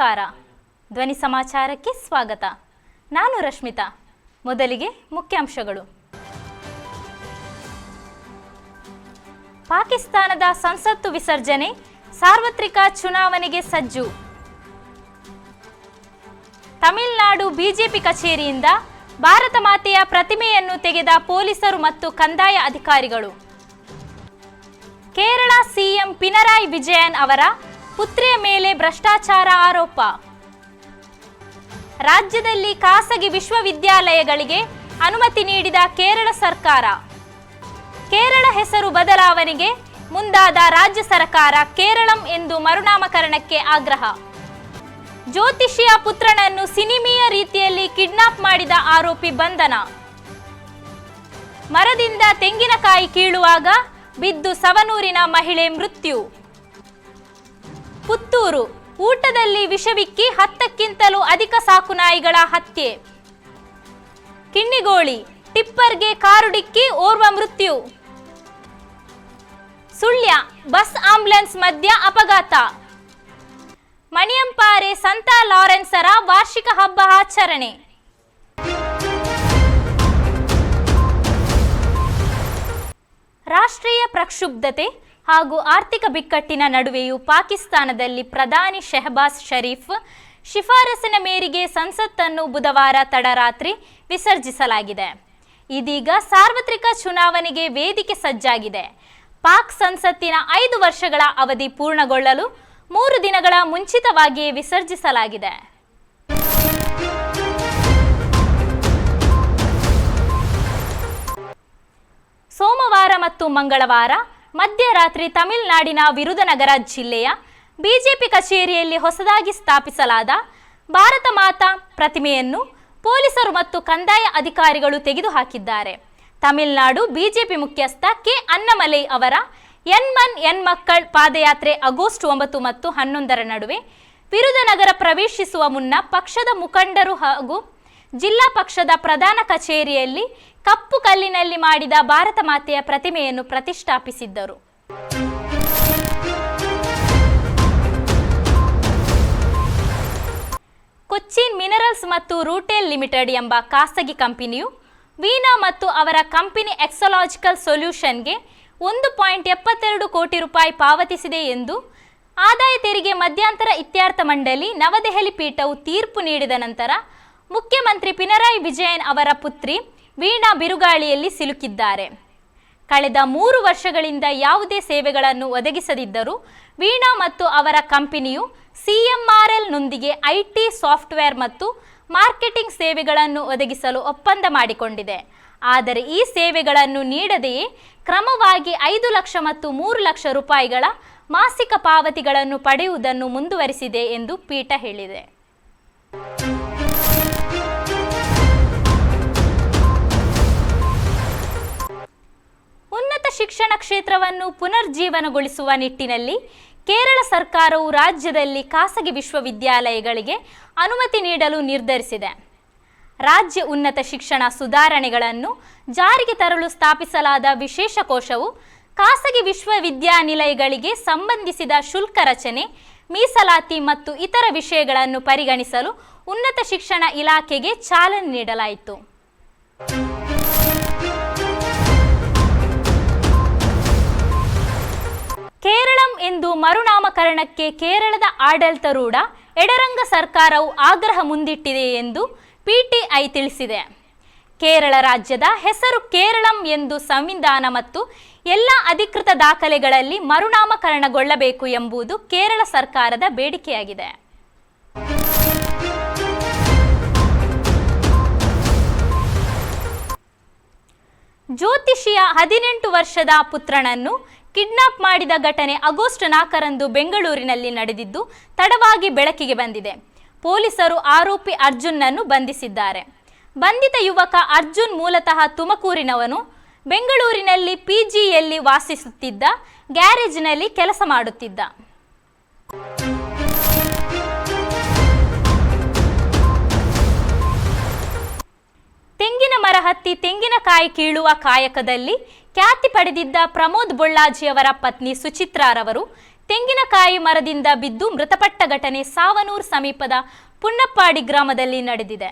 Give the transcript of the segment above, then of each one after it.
ನಮಸ್ಕಾರ. ಧ್ವನಿ ಸಮಾಚಾರಕ್ಕೆ ಸ್ವಾಗತ. ನಾನು ರಶ್ಮಿತಾ. ಮೊದಲಿಗೆ ಮುಖ್ಯಾಂಶಗಳು. ಪಾಕಿಸ್ತಾನದ ಸಂಸತ್ತು ವಿಸರ್ಜನೆ, ಸಾರ್ವತ್ರಿಕ ಚುನಾವಣೆಗೆ ಸಜ್ಜು. ತಮಿಳುನಾಡು ಬಿಜೆಪಿ ಕಚೇರಿಯಿಂದ ಭಾರತ ಮಾತೆಯ ಪ್ರತಿಮೆಯನ್ನು ತೆಗೆದ ಪೊಲೀಸರು ಮತ್ತು ಕಂದಾಯ ಅಧಿಕಾರಿಗಳು. ಕೇರಳ ಸಿಎಂ ಪಿನರಾಯಿ ವಿಜಯನ್ ಅವರ ಪುತ್ರಿಯ ಮೇಲೆ ಭ್ರಷ್ಟಾಚಾರ ಆರೋಪ. ರಾಜ್ಯದಲ್ಲಿ ಖಾಸಗಿ ವಿಶ್ವವಿದ್ಯಾಲಯಗಳಿಗೆ ಅನುಮತಿ ನೀಡಿದ ಕೇರಳ ಸರ್ಕಾರ. ಕೇರಳ ಹೆಸರು ಬದಲಾವಣೆಗೆ ಮುಂದಾದ ರಾಜ್ಯ ಸರ್ಕಾರ ಕೇರಳಂ ಎಂದು ಮರುನಾಮಕರಣಕ್ಕೆ ಆಗ್ರಹ. ಜ್ಯೋತಿಷಿಯ ಪುತ್ರನನ್ನು ಸಿನಿಮೀಯ ರೀತಿಯಲ್ಲಿ ಕಿಡ್ನಾಪ್ ಮಾಡಿದ ಆರೋಪಿ ಬಂಧನ. ಮರದಿಂದ ತೆಂಗಿನಕಾಯಿ ಕೀಳುವಾಗ ಬಿದ್ದು ಸವನೂರಿನ ಮಹಿಳೆ ಮೃತ್ಯು. ಪುತ್ತೂರು, ಊಟದಲ್ಲಿ ವಿಷವಿಕ್ಕಿ 10ಕ್ಕಿಂತಲೂ ಅಧಿಕ ಸಾಕುನಾಯಿಗಳ ಹತ್ಯೆ. ಕಿಣ್ಣಿಗೋಳಿ, ಟಿಪ್ಪರ್ಗೆ ಕಾರು ಡಿಕ್ಕಿ ಓರ್ವ ಮೃತ್ಯು. ಸುಳ್ಯ, ಬಸ್ ಆಂಬ್ಯುಲೆನ್ಸ್ ಮಧ್ಯ ಅಪಘಾತ. ಮಣಿಯಂಪಾರೆ ಸಂತ ಲಾರೆನ್ಸರ ವಾರ್ಷಿಕ ಹಬ್ಬ ಆಚರಣೆ. ರಾಷ್ಟ್ರೀಯ ಪ್ರಕ್ಷುಬ್ಧತೆ ಹಾಗೂ ಆರ್ಥಿಕ ಬಿಕ್ಕಟ್ಟಿನ ನಡುವೆಯೂ ಪಾಕಿಸ್ತಾನದಲ್ಲಿ ಪ್ರಧಾನಿ ಶೆಹಬಾಜ್ ಷರೀಫ್ ಶಿಫಾರಸಿನ ಮೇರೆಗೆ ಸಂಸತ್ತನ್ನು ಬುಧವಾರ ತಡರಾತ್ರಿ ವಿಸರ್ಜಿಸಲಾಗಿದೆ. ಇದೀಗ ಸಾರ್ವತ್ರಿಕ ಚುನಾವಣೆಗೆ ವೇದಿಕೆ ಸಜ್ಜಾಗಿದೆ. ಪಾಕ್ ಸಂಸತ್ತಿನ 5 ವರ್ಷಗಳ ಅವಧಿ ಪೂರ್ಣಗೊಳ್ಳಲು 3 ದಿನಗಳ ಮುಂಚಿತವಾಗಿಯೇ ವಿಸರ್ಜಿಸಲಾಗಿದೆ. ಸೋಮವಾರ ಮತ್ತು ಮಂಗಳವಾರ ಮಧ್ಯರಾತ್ರಿ ತಮಿಳುನಾಡಿನ ವಿರುಧನಗರ ಜಿಲ್ಲೆಯ ಬಿಜೆಪಿ ಕಚೇರಿಯಲ್ಲಿ ಹೊಸದಾಗಿ ಸ್ಥಾಪಿಸಲಾದ ಭಾರತ ಮಾತಾ ಪ್ರತಿಮೆಯನ್ನು ಪೊಲೀಸರು ಮತ್ತು ಕಂದಾಯ ಅಧಿಕಾರಿಗಳು ತೆಗೆದುಹಾಕಿದ್ದಾರೆ. ತಮಿಳುನಾಡು ಬಿಜೆಪಿ ಮುಖ್ಯಸ್ಥ ಕೆ ಅನ್ನಮಲೈ ಅವರ ಎನ್ ಮಕ್ಕಳ್ ಪಾದಯಾತ್ರೆ ಆಗಸ್ಟ್ 9 ಮತ್ತು 11 ನಡುವೆ ವಿರುಧನಗರ ಪ್ರವೇಶಿಸುವ ಮುನ್ನ ಪಕ್ಷದ ಮುಖಂಡರು ಹಾಗೂ ಜಿಲ್ಲಾ ಪಕ್ಷದ ಪ್ರಧಾನ ಕಚೇರಿಯಲ್ಲಿ ಕಪ್ಪು ಕಲ್ಲಿನಲ್ಲಿ ಮಾಡಿದ ಭಾರತ ಮಾತೆಯ ಪ್ರತಿಮೆಯನ್ನು ಪ್ರತಿಷ್ಠಾಪಿಸಿದ್ದರು. ಕೊಚ್ಚಿನ್ ಮಿನರಲ್ಸ್ ಮತ್ತು ರೂಟೆಲ್ ಲಿಮಿಟೆಡ್ ಎಂಬ ಖಾಸಗಿ ಕಂಪನಿಯು ವೀಣಾ ಮತ್ತು ಅವರ ಕಂಪನಿ ಎಕ್ಸಾಲಾಜಿಕಲ್ ಸೊಲ್ಯೂಷನ್ಗೆ 1.72 ಕೋಟಿ ರೂಪಾಯಿ ಪಾವತಿಸಿದೆ ಎಂದು ಆದಾಯ ತೆರಿಗೆ ಮಧ್ಯಂತರ ಇತ್ಯರ್ಥ ಮಂಡಳಿ ನವದೆಹಲಿ ಪೀಠವು ತೀರ್ಪು ನೀಡಿದ ನಂತರ ಮುಖ್ಯಮಂತ್ರಿ ಪಿನರಾಯಿ ವಿಜಯನ್ ಅವರ ಪುತ್ರಿ ವೀಣಾ ಬಿರುಗಾಳಿಯಲ್ಲಿ ಸಿಲುಕಿದ್ದಾರೆ. ಕಳೆದ 3 ವರ್ಷಗಳಿಂದ ಯಾವುದೇ ಸೇವೆಗಳನ್ನು ಒದಗಿಸದಿದ್ದರೂ ವೀಣಾ ಮತ್ತು ಅವರ ಕಂಪನಿಯು ಸಿಎಂಆರ್ಎಲ್ನೊಂದಿಗೆ ಐಟಿ ಸಾಫ್ಟ್ವೇರ್ ಮತ್ತು ಮಾರ್ಕೆಟಿಂಗ್ ಸೇವೆಗಳನ್ನು ಒದಗಿಸಲು ಒಪ್ಪಂದ ಮಾಡಿಕೊಂಡಿದೆ. ಆದರೆ ಈ ಸೇವೆಗಳನ್ನು ನೀಡದೆಯೇ ಕ್ರಮವಾಗಿ 5 ಲಕ್ಷ ಮತ್ತು 3 ಲಕ್ಷ ರೂಪಾಯಿಗಳ ಮಾಸಿಕ ಪಾವತಿಗಳನ್ನು ಪಡೆಯುವುದನ್ನು ಮುಂದುವರಿಸಿದೆ ಎಂದು ಪೀಠ ಹೇಳಿದೆ. ಉನ್ನತ ಶಿಕ್ಷಣ ಕ್ಷೇತ್ರವನ್ನು ಪುನರ್ಜೀವನಗೊಳಿಸುವ ನಿಟ್ಟಿನಲ್ಲಿ ಕೇರಳ ಸರ್ಕಾರವು ರಾಜ್ಯದಲ್ಲಿ ಖಾಸಗಿ ವಿಶ್ವವಿದ್ಯಾಲಯಗಳಿಗೆ ಅನುಮತಿ ನೀಡಲು ನಿರ್ಧರಿಸಿದೆ. ರಾಜ್ಯ ಉನ್ನತ ಶಿಕ್ಷಣ ಸುಧಾರಣೆಗಳನ್ನು ಜಾರಿಗೆ ತರಲು ಸ್ಥಾಪಿಸಲಾದ ವಿಶೇಷ ಕೋಶವು ಖಾಸಗಿ ವಿಶ್ವವಿದ್ಯಾನಿಲಯಗಳಿಗೆ ಸಂಬಂಧಿಸಿದ ಶುಲ್ಕ ರಚನೆ, ಮೀಸಲಾತಿ ಮತ್ತು ಇತರ ವಿಷಯಗಳನ್ನು ಪರಿಗಣಿಸಲು ಉನ್ನತ ಶಿಕ್ಷಣ ಇಲಾಖೆಗೆ ಚಾಲನೆ ನೀಡಲಾಯಿತು. ಕೇರಳಂ ಎಂದು ಮರುನಾಮಕರಣಕ್ಕೆ ಕೇರಳದ ಆಡಳಿತಾರೂಢ ಎಡರಂಗ ಸರ್ಕಾರವು ಆಗ್ರಹ ಮುಂದಿಟ್ಟಿದೆ ಎಂದು ಪಿಟಿಐ ತಿಳಿಸಿದೆ. ಕೇರಳ ರಾಜ್ಯದ ಹೆಸರು ಕೇರಳಂ ಎಂದು ಸಂವಿಧಾನ ಮತ್ತು ಎಲ್ಲ ಅಧಿಕೃತ ದಾಖಲೆಗಳಲ್ಲಿ ಮರುನಾಮಕರಣಗೊಳ್ಳಬೇಕು ಎಂಬುದು ಕೇರಳ ಸರ್ಕಾರದ ಬೇಡಿಕೆಯಾಗಿದೆ. ಜ್ಯೋತಿಷಿಯ 18 ವರ್ಷದ ಪುತ್ರನನ್ನು ಕಿಡ್ನಾಪ್ ಮಾಡಿದ ಘಟನೆ ಆಗಸ್ಟ್ 4ರಂದು ಬೆಂಗಳೂರಿನಲ್ಲಿ ನಡೆದಿದ್ದು ತಡವಾಗಿ ಬೆಳಕಿಗೆ ಬಂದಿದೆ. ಪೊಲೀಸರು ಆರೋಪಿ ಅರ್ಜುನ್ನನ್ನು ಬಂಧಿಸಿದ್ದಾರೆ. ಬಂಧಿತ ಯುವಕ ಅರ್ಜುನ್ ಮೂಲತಃ ತುಮಕೂರಿನವನು. ಬೆಂಗಳೂರಿನಲ್ಲಿ ಪಿಜಿಯಲ್ಲಿ ವಾಸಿಸುತ್ತಿದ್ದ, ಗ್ಯಾರೇಜ್ನಲ್ಲಿ ಕೆಲಸ ಮಾಡುತ್ತಿದ್ದ. ತೆಂಗಿನ ಮರ ಹತ್ತಿ ತೆಂಗಿನಕಾಯಿ ಕೀಳುವ ಕಾಯಕದಲ್ಲಿ ಖ್ಯಾತಿ ಪಡೆದಿದ್ದ ಪ್ರಮೋದ್ ಬೊಳ್ಳಾಜಿಯವರ ಪತ್ನಿ ಸುಚಿತ್ರಾರವರು ತೆಂಗಿನಕಾಯಿ ಮರದಿಂದ ಬಿದ್ದು ಮೃತಪಟ್ಟ ಘಟನೆ ಸಾವನೂರು ಸಮೀಪದ ಪುನ್ನಪ್ಪಾಡಿ ಗ್ರಾಮದಲ್ಲಿ ನಡೆದಿದೆ.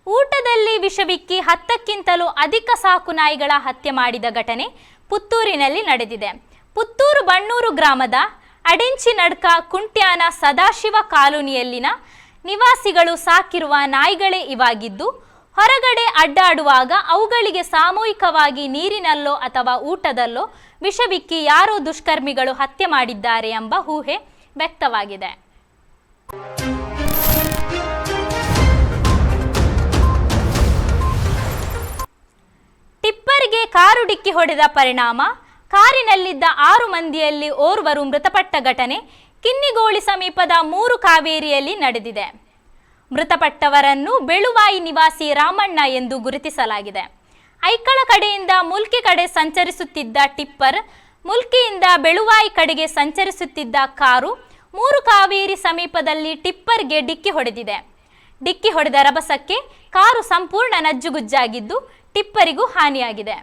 ಊಟದಲ್ಲಿ ವಿಷವಿಕ್ಕಿ 10ಕ್ಕಿಂತಲೂ ಅಧಿಕ ಸಾಕು ನಾಯಿಗಳ ಹತ್ಯೆ ಮಾಡಿದ ಘಟನೆ ಪುತ್ತೂರಿನಲ್ಲಿ ನಡೆದಿದೆ. ಪುತ್ತೂರು ಬಣ್ಣೂರು ಗ್ರಾಮದ ಅಡೆಂಚಿನಡ್ಕ ಕುಂಟ್ಯಾನ ಸದಾಶಿವ ಕಾಲೋನಿಯಲ್ಲಿನ ನಿವಾಸಿಗಳು ಸಾಕಿರುವ ನಾಯಿಗಳೇ ಇವಾಗಿದ್ದು, ಹೊರಗಡೆ ಅಡ್ಡಾಡುವಾಗ ಅವುಗಳಿಗೆ ಸಾಮೂಹಿಕವಾಗಿ ನೀರಿನಲ್ಲೋ ಅಥವಾ ಊಟದಲ್ಲೋ ವಿಷವಿಕ್ಕಿ ಯಾರೋ ದುಷ್ಕರ್ಮಿಗಳು ಹತ್ಯೆ ಮಾಡಿದ್ದಾರೆ ಎಂಬ ಊಹೆ ವ್ಯಕ್ತವಾಗಿದೆ. ಟಿಪ್ಪರ್ಗೆ ಕಾರು ಡಿಕ್ಕಿ ಹೊಡೆದ ಪರಿಣಾಮ ಕಾರಿನಲ್ಲಿದ್ದ 6 ಮಂದಿಯಲ್ಲಿ ಓರ್ವರು ಮೃತಪಟ್ಟ ಘಟನೆ ಕಿನ್ನಿಗೋಳಿ ಸಮೀಪದ 3 ಕಾವೇರಿಯಲ್ಲಿ ನಡೆದಿದೆ. ಮೃತಪಟ್ಟವರನ್ನು ಬೆಳುವಾಯಿ ನಿವಾಸಿ ರಾಮಣ್ಣ ಎಂದು ಗುರುತಿಸಲಾಗಿದೆ. ಐಕಳ ಕಡೆಯಿಂದ ಮುಲ್ಕಿ ಕಡೆ ಸಂಚರಿಸುತ್ತಿದ್ದ ಟಿಪ್ಪರ್, ಮುಲ್ಕಿಯಿಂದ ಬೆಳುವಾಯಿ ಕಡೆಗೆ ಸಂಚರಿಸುತ್ತಿದ್ದ ಕಾರು 3 ಕಾವೇರಿ ಸಮೀಪದಲ್ಲಿ ಟಿಪ್ಪರ್ಗೆ ಡಿಕ್ಕಿ ಹೊಡೆದಿದೆ. ಡಿಕ್ಕಿ ಹೊಡೆದ ರಭಸಕ್ಕೆ ಕಾರು ಸಂಪೂರ್ಣ ನಜ್ಜುಗುಜ್ಜಾಗಿದ್ದು ಟಿಪ್ಪರಿಗೂ ಹಾನಿಯಾಗಿದೆ.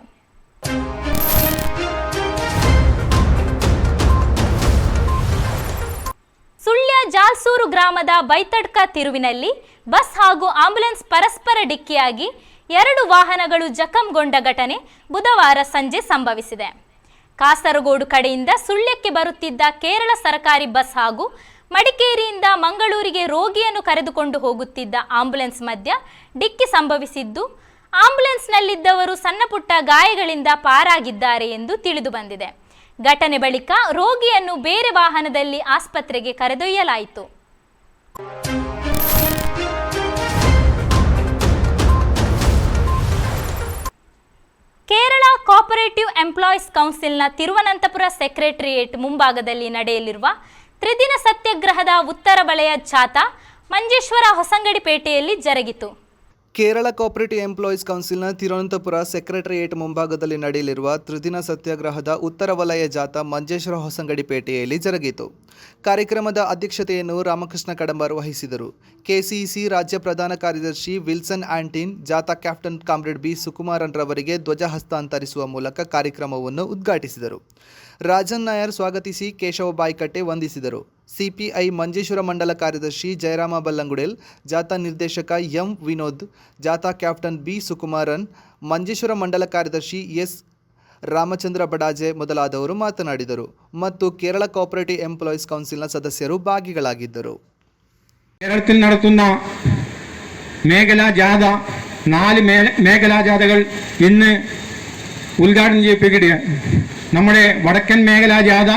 ಸುಳ್ಯ ಜಾಲ್ಸೂರು ಗ್ರಾಮದ ಬೈತಡ್ಕ ತಿರುವಿನಲ್ಲಿ ಬಸ್ ಹಾಗೂ ಆಂಬ್ಯುಲೆನ್ಸ್ ಪರಸ್ಪರ ಡಿಕ್ಕಿಯಾಗಿ 2 ವಾಹನಗಳು ಜಖಂಗೊಂಡ ಘಟನೆ ಬುಧವಾರ ಸಂಜೆ ಸಂಭವಿಸಿದೆ. ಕಾಸರಗೋಡು ಕಡೆಯಿಂದ ಸುಳ್ಯಕ್ಕೆ ಬರುತ್ತಿದ್ದ ಕೇರಳ ಸರ್ಕಾರಿ ಬಸ್ ಹಾಗೂ ಮಡಿಕೇರಿಯಿಂದ ಮಂಗಳೂರಿಗೆ ರೋಗಿಯನ್ನು ಕರೆದುಕೊಂಡು ಹೋಗುತ್ತಿದ್ದ ಆಂಬ್ಯುಲೆನ್ಸ್ ಮಧ್ಯ ಡಿಕ್ಕಿ ಸಂಭವಿಸಿದ್ದು, ಆಂಬ್ಯುಲೆನ್ಸ್ನಲ್ಲಿದ್ದವರು ಸಣ್ಣಪುಟ್ಟ ಗಾಯಗಳಿಂದ ಪಾರಾಗಿದ್ದಾರೆ ಎಂದು ತಿಳಿದು ಬಂದಿದೆ. ಘಟನೆ ಬಳಿಕ ರೋಗಿಯನ್ನು ಬೇರೆ ವಾಹನದಲ್ಲಿ ಆಸ್ಪತ್ರೆಗೆ ಕರೆದೊಯ್ಯಲಾಯಿತು. ಕೇರಳ ಕೋಆಪರೇಟಿವ್ ಎಂಪ್ಲಾಯೀಸ್ ಕೌನ್ಸಿಲ್ನ ತಿರುವನಂತಪುರ ಸೆಕ್ರೆಟರಿಯೇಟ್ ಮುಂಭಾಗದಲ್ಲಿ ನಡೆಯಲಿರುವ ತ್ರಿದಿನ ಸತ್ಯಾಗ್ರಹದ ಉತ್ತರ ವಲಯ ಜಾಥಾ ಮಂಜೇಶ್ವರ ಹೊಸಂಗಡಿಪೇಟೆಯಲ್ಲಿ ಜರುಗಿತು. ಕೇರಳ ಕೋಆಪರೇಟಿವ್ ಎಂಪ್ಲಾಯೀಸ್ ಕೌನ್ಸಿಲ್ನ ತಿರುವನಂತಪುರ ಸೆಕ್ರೆಟರಿಯೇಟ್ ಮುಂಭಾಗದಲ್ಲಿ ನಡೆಯಲಿರುವ ತ್ರಿದಿನ ಸತ್ಯಾಗ್ರಹದ ಉತ್ತರ ವಲಯ ಜಾಥಾ ಮಂಜೇಶ್ವರ ಹೊಸಂಗಡಿಪೇಟೆಯಲ್ಲಿ ಜರುಗಿತು. ಕಾರ್ಯಕ್ರಮದ ಅಧ್ಯಕ್ಷತೆಯನ್ನು ರಾಮಕೃಷ್ಣ ಕಡಂಬರ್ ವಹಿಸಿದರು. ಕೆಸಿಇಸಿ ರಾಜ್ಯ ಪ್ರಧಾನ ಕಾರ್ಯದರ್ಶಿ ವಿಲ್ಸನ್ ಆಂಟಿನ್ ಜಾಥಾ ಕ್ಯಾಪ್ಟನ್ ಕಾಮ್ರೇಡ್ ಬಿ ಸುಕುಮಾರನ್ ರವರಿಗೆ ಧ್ವಜ ಹಸ್ತಾಂತರಿಸುವ ಮೂಲಕ ಕಾರ್ಯಕ್ರಮವನ್ನು ಉದ್ಘಾಟಿಸಿದರು. ರಾಜನ್ ನಾಯರ್ ಸ್ವಾಗತಿಸಿ ಕೇಶವ ಬಾಯ್ಕಟ್ಟೆ ವಂದಿಸಿದರು. ಸಿಪಿಐ ಮಂಜೇಶ್ವರ ಮಂಡಲ ಕಾರ್ಯದರ್ಶಿ ಜಯರಾಮ ಬಲ್ಲಂಗುಡೆಲ್, ಜಾಥಾ ನಿರ್ದೇಶಕ ಎಂ ವಿನೋದ್, ಜಾಥಾ ಕ್ಯಾಪ್ಟನ್ ಬಿ ಸುಕುಮಾರನ್, ಮಂಜೇಶ್ವರ ಮಂಡಲ ಕಾರ್ಯದರ್ಶಿ ಎಸ್ ರಾಮಚಂದ್ರ ಬಡಾಜೆ ಮೊದಲಾದವರು ಮಾತನಾಡಿದರು ಮತ್ತು ಕೇರಳ ಕೋಆಪರೇಟಿವ್ ಎಂಪ್ಲಾಯೀಸ್ ಕೌನ್ಸಿಲ್ನ ಸದಸ್ಯರು ಭಾಗಿಗಳಾಗಿದ್ದರು. കേരളത്തിൽ നടത്തുന്ന മേഖലാ ജാഥ 4 മേഖലാ ജാഥകൾ ഇന്ന് ഉദ്ഘാടനം ചെയ്യപ്പെടുകയാണ്. നമ്മുടെ വടക്കൻ മേഖലാ ജാഥ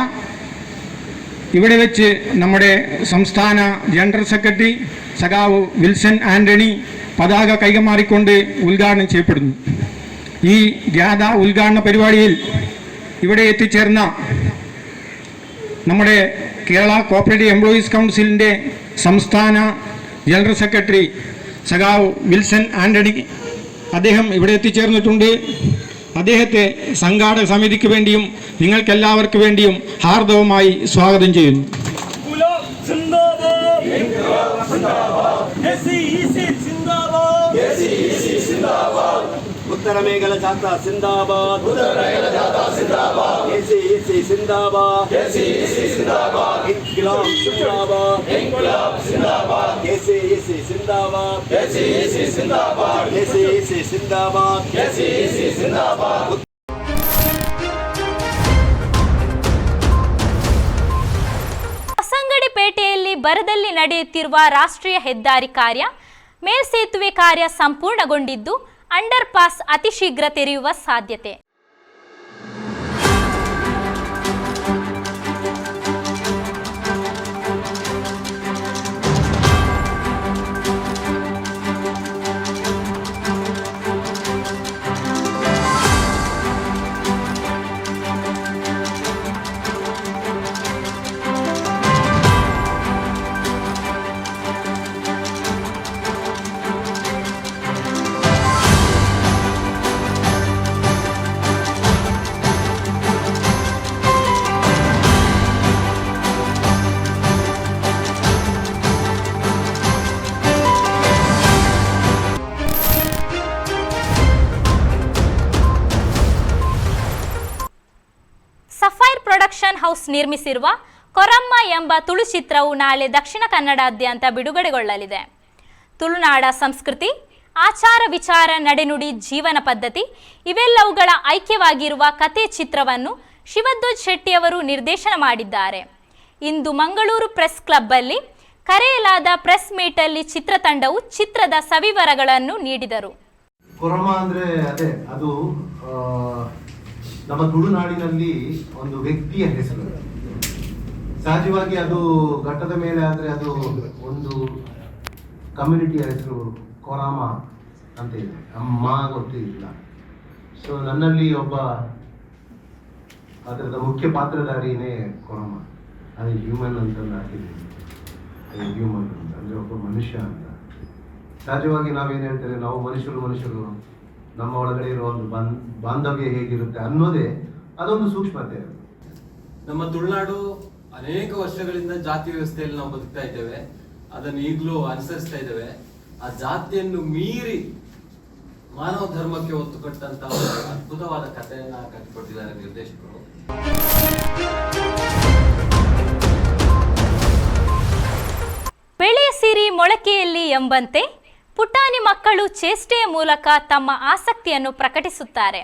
ഇവിടെ വെച്ച് നമ്മുടെ സംസ്ഥാന ജനറൽ സെക്രട്ടറി സഖാവ് വിൽസൺ ആൻ്റണി പതാക കൈമാറിക്കൊണ്ട് ഉദ്ഘാടനം ചെയ്യപ്പെടുന്നു. ഈ ജാഥ ഉദ്ഘാടന പരിപാടിയിൽ ഇവിടെ എത്തിച്ചേർന്ന നമ്മുടെ കേരള കോഓപ്പറേറ്റീവ് എംപ്ലോയീസ് കൗൺസിലിൻ്റെ സംസ്ഥാന ജനറൽ സെക്രട്ടറി സഖാവ് വിൽസൺ ആൻ്റണി അദ്ദേഹം ഇവിടെ എത്തിച്ചേർന്നിട്ടുണ്ട്. അദ്ദേഹത്തെ സംഘാടക സമിതിക്ക് വേണ്ടിയും നിങ്ങൾക്കെല്ലാവർക്കും വേണ്ടിയും ഹാർദവമായി സ്വാഗതം ചെയ്യുന്നു. ಉತ್ತರ ಮೇಘಲ ಜಾಥಾ ಸಿಂದಾಬಾದ್, ಕೆಸಿಇಸಿ ಸಿಂದಾಬಾದ್, ಇನ್ಕ್ಲಾಬ್ ಸಿಂದಾಬಾದ್, ಕೆಸಿಇಸಿ ಸಿಂದಾಬಾದ್, ಕೆಸಿಇಸಿ ಸಿಂದಾಬಾದ್. ಹೊಸಂಗಡಿಪೇಟೆಯಲ್ಲಿ ಬರದಲ್ಲಿ ನಡೆಯುತ್ತಿರುವ ರಾಷ್ಟ್ರೀಯ ಹೆದ್ದಾರಿ ಕಾರ್ಯ, ಮೇಲ್ಸೇತುವೆ ಕಾರ್ಯ ಸಂಪೂರ್ಣಗೊಂಡಿದ್ದು ಅಂಡರ್ ಪಾಸ್ ಅತಿ ಶೀಘ್ರ ತೆರೆಯುವ ಸಾಧ್ಯತೆ. ಹೌಸ್ ನಿರ್ಮಿಸಿರುವ ಕೊರಮ್ಮ ಎಂಬ ತುಳು ಚಿತ್ರವು ನಾಳೆ ದಕ್ಷಿಣ ಕನ್ನಡಾದ್ಯಂತ ಬಿಡುಗಡೆಗೊಳ್ಳಲಿದೆ. ತುಳುನಾಡ ಸಂಸ್ಕೃತಿ, ಆಚಾರ ವಿಚಾರ, ನಡೆನುಡಿ, ಜೀವನ ಪದ್ಧತಿ ಇವೆಲ್ಲವುಗಳ ಐಕ್ಯವಾಗಿರುವ ಕತೆ ಚಿತ್ರವನ್ನು ಶಿವಧ್ವಜ್ ಶೆಟ್ಟಿಯವರು ನಿರ್ದೇಶನ ಮಾಡಿದ್ದಾರೆ. ಇಂದು ಮಂಗಳೂರು ಪ್ರೆಸ್ ಕ್ಲಬ್ಬಲ್ಲಿ ಕರೆಯಲಾದ ಪ್ರೆಸ್ ಮೀಟಲ್ಲಿ ಚಿತ್ರತಂಡವು ಚಿತ್ರದ ಸವಿವರಗಳನ್ನು ನೀಡಿದರು. ಕೊರಮ ಅಂದರೆ ಅದೇ ಅದು ನಮ್ಮ ತುಳುನಾಡಿನಲ್ಲಿ ಒಂದು ವ್ಯಕ್ತಿಯ ಹೆಸರು. ಸಹಜವಾಗಿ ಅದು ಘಟ್ಟದ ಮೇಲೆ ಆದರೆ ಅದು ಒಂದು ಕಮ್ಯುನಿಟಿಯ ಹೆಸರು ಕೊರಾಮ ಅಂತ ಇದೆ. ಅಮ್ಮ ಗೊತ್ತಿಲ್ಲ. ಸೊ ನನ್ನಲ್ಲಿ ಒಬ್ಬ ಅದರದ ಮುಖ್ಯ ಪಾತ್ರಧಾರಿನೇ ಕೊರಮ. ಅದು ಹ್ಯೂಮನ್ ಅಂತಂದು ಹಾಕಿದ್ದೀನಿ. ಹ್ಯೂಮನ್ ಅಂತ ಅಂದರೆ ಒಬ್ಬ ಮನುಷ್ಯ ಅಂತ. ಸಹಜವಾಗಿ ನಾವೇನು ಹೇಳ್ತೇವೆ, ನಾವು ಮನುಷ್ಯರು ನಮ್ಮ ಒಳಗಡೆ ಇರುವ ಒಂದು ಬಾಂಧವ್ಯ ಹೇಗಿರುತ್ತೆ ಅನ್ನೋದೇ ಅದೊಂದು ಸೂಕ್ಷ್ಮತೆ. ನಮ್ಮ ತುಳುನಾಡು ಅನೇಕ ವರ್ಷಗಳಿಂದ ಜಾತಿ ವ್ಯವಸ್ಥೆಯಲ್ಲಿ ನಾವು ಬದುಕ್ತಾ ಇದ್ದೇವೆ. ಅದನ್ನು ಈಗಲೂ ಅನುಸರಿಸ್ತಾ ಇದ್ದೇವೆ. ಆ ಜಾತಿಯನ್ನು ಮೀರಿ ಮಾನವ ಧರ್ಮಕ್ಕೆ ಒತ್ತು ಕೊಟ್ಟಂತ ಒಂದು ಅದ್ಭುತವಾದ ಕಥೆಯನ್ನ ಕಟ್ಟಿಕೊಟ್ಟಿದ್ದಾರೆ ನಿರ್ದೇಶಕರು. ಬೆಳೆ ಸಿರಿ ಮೊಳಕೆಯಲ್ಲಿ ಎಂಬಂತೆ ಪುಟಾಣಿ ಮಕ್ಕಳು ಚೇಷ್ಟೆಯ ಮೂಲಕ ತಮ್ಮ ಆಸಕ್ತಿಯನ್ನು ಪ್ರಕಟಿಸುತ್ತಾರೆ.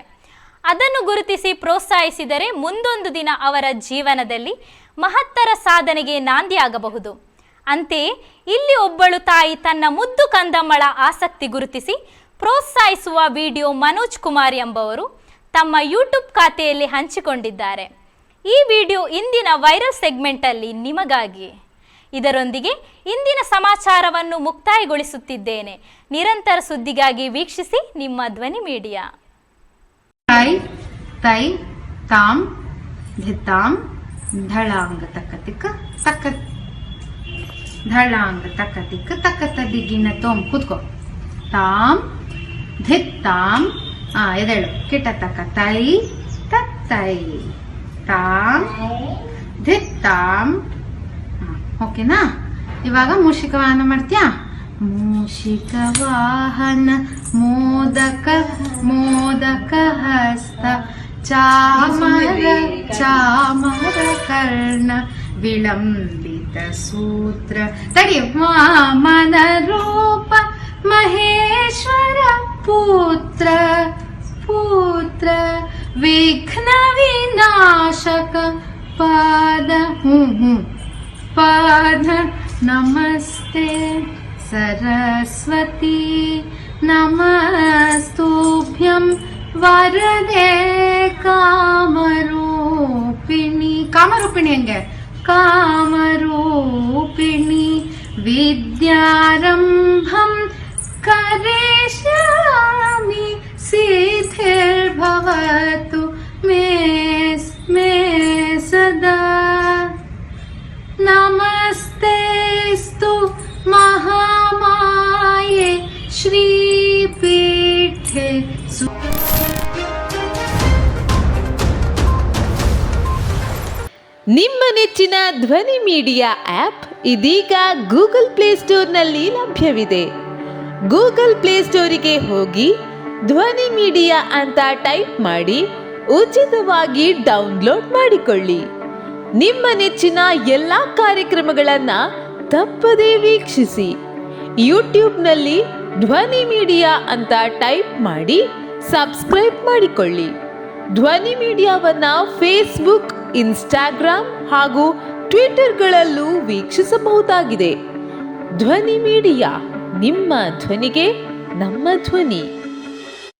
ಅದನ್ನು ಗುರುತಿಸಿ ಪ್ರೋತ್ಸಾಹಿಸಿದರೆ ಮುಂದೊಂದು ದಿನ ಅವರ ಜೀವನದಲ್ಲಿ ಮಹತ್ತರ ಸಾಧನೆಗೆ ನಾಂದಿಯಾಗಬಹುದು. ಅಂತೆಯೇ ಇಲ್ಲಿ ಒಬ್ಬಳು ತಾಯಿ ತನ್ನ ಮುದ್ದು ಕಂದಮ್ಮಳ ಆಸಕ್ತಿ ಗುರುತಿಸಿ ಪ್ರೋತ್ಸಾಹಿಸುವ ವಿಡಿಯೋ ಮನೋಜ್ ಕುಮಾರ್ ಎಂಬವರು ತಮ್ಮ ಯೂಟ್ಯೂಬ್ ಖಾತೆಯಲ್ಲಿ ಹಂಚಿಕೊಂಡಿದ್ದಾರೆ. ಈ ವಿಡಿಯೋ ಇಂದಿನ ವೈರಲ್ ಸೆಗ್ಮೆಂಟಲ್ಲಿ ನಿಮಗಾಗಿ. ಇದರೊಂದಿಗೆ ಇಂದಿನ ಸಮಾಚಾರವನ್ನು ಮುಕ್ತಾಯಗೊಳಿಸುತ್ತಿದ್ದೇನೆ. ನಿರಂತರ ಸುದ್ದಿಗಾಗಿ ವೀಕ್ಷಿಸಿ ನಿಮ್ಮ ಧ್ವನಿ ಮೀಡಿಯಾ. ತೈ ತೈ ತಾಂ ಧಿತಾಂ ಧಳಾಂಗ ತಕ್ಕತಿಕ್ಕ ತಕ್ಕ ಧಳಾಂಗ ತಕ್ಕತಿಕ್ಕ ತಕ್ಕತ ದಿಗಿನ ತೋಂ ಕೂತ್ಕೋ. ತಾಂ ಧಿತ್ತಾಂ ಎದೇಳು ಕಿಟ ತಕ್ಕ ತೈ ತತ್ತೈ ತಾಂ ಧಿತ್ತಾಂ. ಓಕೆನಾ? ಇವಾಗ ಮೂಷಿಕ ವಾಹನ ಮಾಡ್ತೀಯಾ? ಮೂಷಿಕ ವಾಹನ ಮೋದಕ ಮೋದಕ ಹಸ್ತ ಚಾಮರ ಕರ್ಣ ವಿಳಂಬಿತ ಸೂತ್ರ ತಡಿ ವಾಮನ ರೂಪ ಮಹೇಶ್ವರ ಪುತ್ರ ವಿಘ್ನ ವಿನಾಶಕ ಪಾದ ಪಾದ ನಮಸ್ತೆ ಸರಸ್ವತಿ ನಮಸ್ತುಭ್ಯಂ ವರದೆ ಕಾಮರೂಪಿಣಿ. ಕಾಮರೂಪಿಣಿ ಹೆಂಗೆ? ಕಾಮರೂಪಿಣಿ ವಿದ್ಯಾರಂಭಂ ಕರಿಷ್ಯಾಮಿ ಸಿದ್ಧಿರ್ಭವತು ಮೇ ಸದಾ. ನಮಸ್ತೆಸ್ತು ಮಹಾಮಾಯೆ ಶ್ರೀಪೀಠೆ. ನಿಮ್ಮ ನೆಚ್ಚಿನ ಧ್ವನಿ ಮೀಡಿಯಾ ಆಪ್ ಇದೀಗ ಗೂಗಲ್ ಪ್ಲೇಸ್ಟೋರ್ನಲ್ಲಿ ಲಭ್ಯವಿದೆ. ಗೂಗಲ್ ಪ್ಲೇಸ್ಟೋರಿಗೆ ಹೋಗಿ ಧ್ವನಿ ಮೀಡಿಯಾ ಅಂತ ಟೈಪ್ ಮಾಡಿ ಉಚಿತವಾಗಿ ಡೌನ್ಲೋಡ್ ಮಾಡಿಕೊಳ್ಳಿ. ನಿಮ್ಮ ನೆಚ್ಚಿನ ಎಲ್ಲ ಕಾರ್ಯಕ್ರಮಗಳನ್ನು ತಪ್ಪದೇ ವೀಕ್ಷಿಸಿ. ಯೂಟ್ಯೂಬ್ನಲ್ಲಿ ಧ್ವನಿ ಮೀಡಿಯಾ ಅಂತ ಟೈಪ್ ಮಾಡಿ ಸಬ್ಸ್ಕ್ರೈಬ್ ಮಾಡಿಕೊಳ್ಳಿ. ಧ್ವನಿ ಮೀಡಿಯಾವನ್ನು ಫೇಸ್ಬುಕ್, ಇನ್ಸ್ಟಾಗ್ರಾಮ್ ಹಾಗೂ ಟ್ವಿಟರ್ಗಳಲ್ಲೂ ವೀಕ್ಷಿಸಬಹುದಾಗಿದೆ. ಧ್ವನಿ ಮೀಡಿಯಾ, ನಿಮ್ಮ ಧ್ವನಿಗೆ ನಮ್ಮ ಧ್ವನಿ.